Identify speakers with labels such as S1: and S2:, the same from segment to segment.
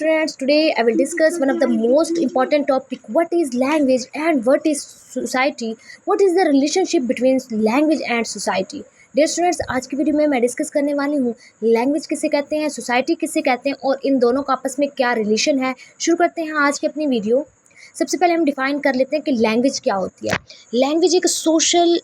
S1: Students, today I will discuss one of the most important topic. What is language and what is society? What is the relationship between language and society? Dear students, आज की video में मैं discuss करने वाली हूँ language किसे कहते हैं, सोसाइटी किसे कहते हैं और इन दोनों का आपस में क्या रिलेशन है। शुरू करते हैं आज की अपनी वीडियो। सबसे पहले हम डिफ़ाइन कर लेते हैं कि लैंग्वेज क्या होती है। लैंग्वेज एक सोशल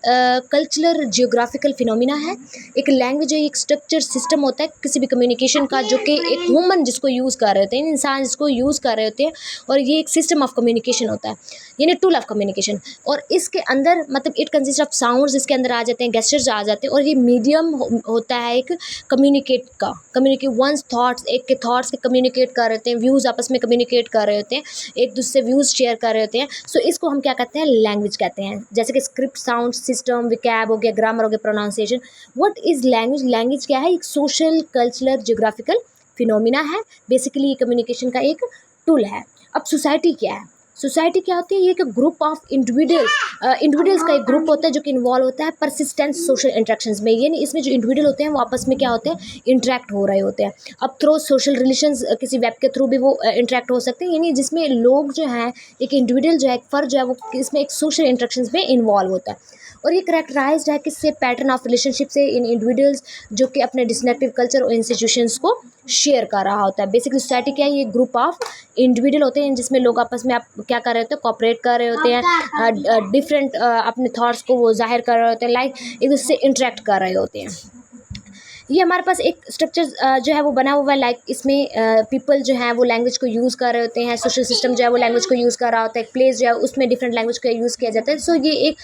S1: कल्चरल जियोग्राफिकल फिनोमिना है। एक लैंग्वेज एक स्ट्रक्चर सिस्टम होता है किसी भी कम्युनिकेशन का, जो कि एक ह्यूमन जिसको यूज़ कर रहे होते हैं, इंसान जिसको यूज़ कर रहे होते हैं, और ये एक सिस्टम ऑफ कम्युनिकेशन होता है, यानी टूल ऑफ कम्युनिकेशन। और इसके अंदर मतलब इट कंसिस्ट ऑफ साउंड्स, इसके अंदर आ जाते हैं गेस्चर्स आ जाते हैं, और ये मीडियम होता है एक कम्युनिकेट वंस थाट्स, एक के थाट्स के कम्युनिकेट कर रहे होते हैं, व्यूज़ आपस में कम्युनिकेट कर रहे होते हैं, एक दूसरे व्यूज़ शेयर कर रहे होते हैं। सो इसको हम क्या कहते हैं, लैंग्वेज कहते हैं। जैसे कि स्क्रिप्ट, साउंड सिस्टम, विकैब हो गया, ग्रामर हो गया, pronunciation. What is language? Language क्या है? एक सोशल कल्चरल जियोग्राफिकल फिनोमिना है। बेसिकली ये कम्युनिकेशन का एक टूल है। अब सोसाइटी क्या है? सोसाइटी क्या होती है? ये एक ग्रुप ऑफ इंडिविजुअल्स का एक ग्रुप होता है जो कि इन्वॉल्व होता है परसिस्टेंट सोशल इंटरेक्शंस में। यानी इसमें जो इंडिविजुअल होते हैं वो आपस में क्या होते हैं, इंटरेक्ट हो रहे होते हैं। अब थ्रू सोशल रिलेशंस, किसी वेब के थ्रू भी वो इंटरेक्ट हो सकते हैं, यानी जिसमें लोग जो हैं, एक इंडिविजुअल जो है, एक फर्द जो है, वो इसमें एक सोशल इंटरेक्शंस में इन्वॉल्व होता है। और ये करेक्टराइज्ड है किससे? पैटर्न ऑफ रिलेशनशिप से, इन इंडिविजुअल्स जो कि अपने डिस्टिंक्टिव कल्चर और इंस्टीट्यूशंस को शेयर कर रहा होता है। बेसिकली सोसाइटी क्या है? ये ग्रुप ऑफ इंडिविजुअल होते हैं जिसमें लोग आपस में आप क्या कर रहे होते हैं, कॉपरेट कर रहे होते हैं, डिफरेंट अपने थॉट्स को वो जाहिर कर रहे होते हैं, लाइक एक दूसरे से इंटरेक्ट कर रहे होते हैं। ये हमारे पास एक स्ट्रक्चर जो है वो बना हुआ है, लाइक इसमें पीपल जो है वो लैंग्वेज को यूज़ कर रहे होते हैं, सोशल सिस्टम जो है वो लैंग्वेज को यूज़ कर रहा होता है, एक प्लेस जो है उसमें डिफरेंट लैंग्वेज का यूज़ किया जाता है। सो ये एक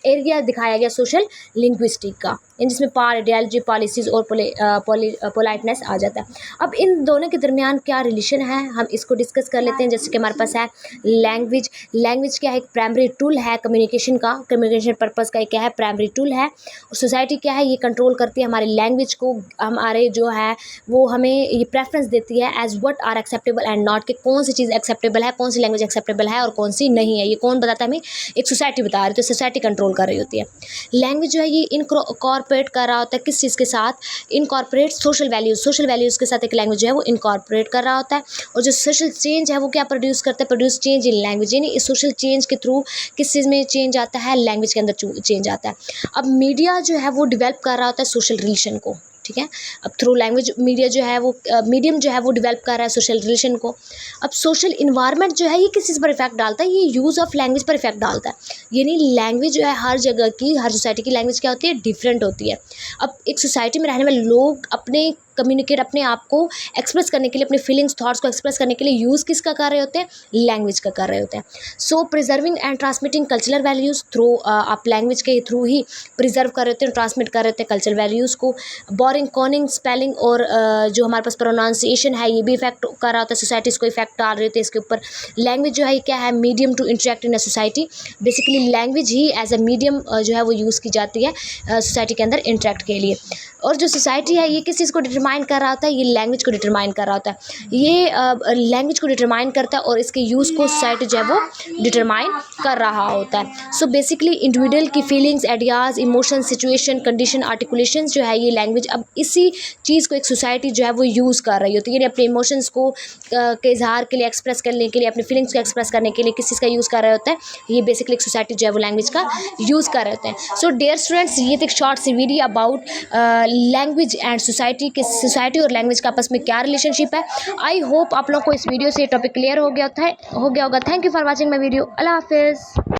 S1: एरिया दिखाया गया सोशल लिंग्विस्टिक का, जिसमें पावर, आइडियोलॉजी, पॉलिसीज़ और पोलाइटनेस आ जाता है। अब इन दोनों के दरमियान क्या रिलेशन है, हम इसको डिस्कस कर लेते हैं। जैसे कि हमारे पास है लैंग्वेज क्या है? एक प्राइमरी टूल है कम्युनिकेशन का, कम्युनिकेशन पर्पज़ का एक क्या है, प्राइमरी टूल है। और सोसाइटी क्या है? ये कंट्रोल करती है हमारी लैंग्वेज को, हमारे जो है वो हमें ये प्रेफरेंस देती है as what are acceptable and not, कि कौन सी चीज़ एक्सेप्टेबल है, कौन सी लैंग्वेज एक्सेप्टेबल है और कौन सी नहीं है। ये कौन बताता है हमें? एक सोसाइटी बता रही है, तो सोसाइटी कंट्रोल कर रही होती है। लैंग्वेज जो है ये इनकॉर्पोरेट कर रहा होता है किस चीज़ के साथ? इनकॉर्पोरेट सोशल वैल्यूज़ के साथ एक लैंग्वेज जो है वो इनकॉर्पोरेट कर रहा होता है। और जो सोशल चेंज है वो क्या प्रोड्यूस करता है? प्रोड्यूस चेंज इन लैंग्वेज, यानी इस सोशल चेंज के थ्रू किस चीज़ में चेंज आता है? लैंग्वेज के अंदर चेंज आता है। अब मीडिया जो है वो डिवेल्प कर रहा होता है सोशल रिलेशन को, ठीक है। अब थ्रू लैंग्वेज मीडिया जो है वो मीडियम जो है वो डिवेल्प कर रहा है सोशल रिलेशन को। अब सोशल इन्वायरमेंट जो है ये किस चीज़ पर इफेक्ट डालता है? ये यूज़ ऑफ लैंग्वेज पर इफेक्ट डालता है। यानी लैंग्वेज जो है हर जगह की, हर सोसाइटी की लैंग्वेज क्या होती है? डिफरेंट होती है। अब एक सोसाइटी में रहने वाले लोग अपने कम्युनिकेट, अपने आप को एक्सप्रेस करने के लिए, अपने फीलिंग्स, थॉट्स को एक्सप्रेस करने के लिए यूज़ किसका कर रहे होते हैं? लैंग्वेज का कर रहे होते हैं। So preserving and transmitting cultural values through, आप लैंग्वेज के थ्रू ही प्रिजर्व कर रहे होते हैं, ट्रांसमिट कर रहे होते हैं कल्चरल वैल्यूज़ को। बोरिंग, कॉनिंग, स्पेलिंग और जो हमारे पास प्रोनाउंसिएशन है ये भी इफेक्ट कर रहा होता है, सोसाइटीज़ को इफेक्ट डाल रहे होते हैं इसके ऊपर। लैंग्वेज जो है क्या है? Medium to interact in a society. Basically language ही एज अ मीडियम जो है वो यूज़ की जाती है सोसाइटी के अंदर इंटरेक्ट के लिए। और जो सोसाइटी है ये किस चीज़ को डिटरमाइन कर रहा होता है? ये लैंग्वेज को डिटरमाइन कर रहा होता है। ये लैंग्वेज को डिटरमाइन करता है और इसके यूज़ को सोसाइटी जो है वो डिटरमाइन कर रहा होता है। सो बेसिकली इंडिविजुअल की feelings, ideas, emotion, situation, condition, articulation जो है ये लैंग्वेज, अब इसी चीज़ को एक सोसाइटी जो है वो यूज़ कर रही होती है। यानी अपने इमोशंस को के इजहार के लिए, एक्सप्रेस करने के लिए, अपनी फीलिंग्स को एक्सप्रेस करने के लिए किस चीज़ का यूज़ कर रहे होता है? ये बेसिकली एक सोसाइटी जो है वो लैंग्वेज का यूज़ कर रहे होते हैं। सो डियर स्टूडेंट्स, ये एक शॉर्ट सी video about language and society के, सोसाइटी और लैंग्वेज का आपस में क्या रिलेशनशिप है। आई होप आप लोग को इस वीडियो से टॉपिक क्लियर हो गया होगा। Thank you for watching my video. Allah हाफिज़।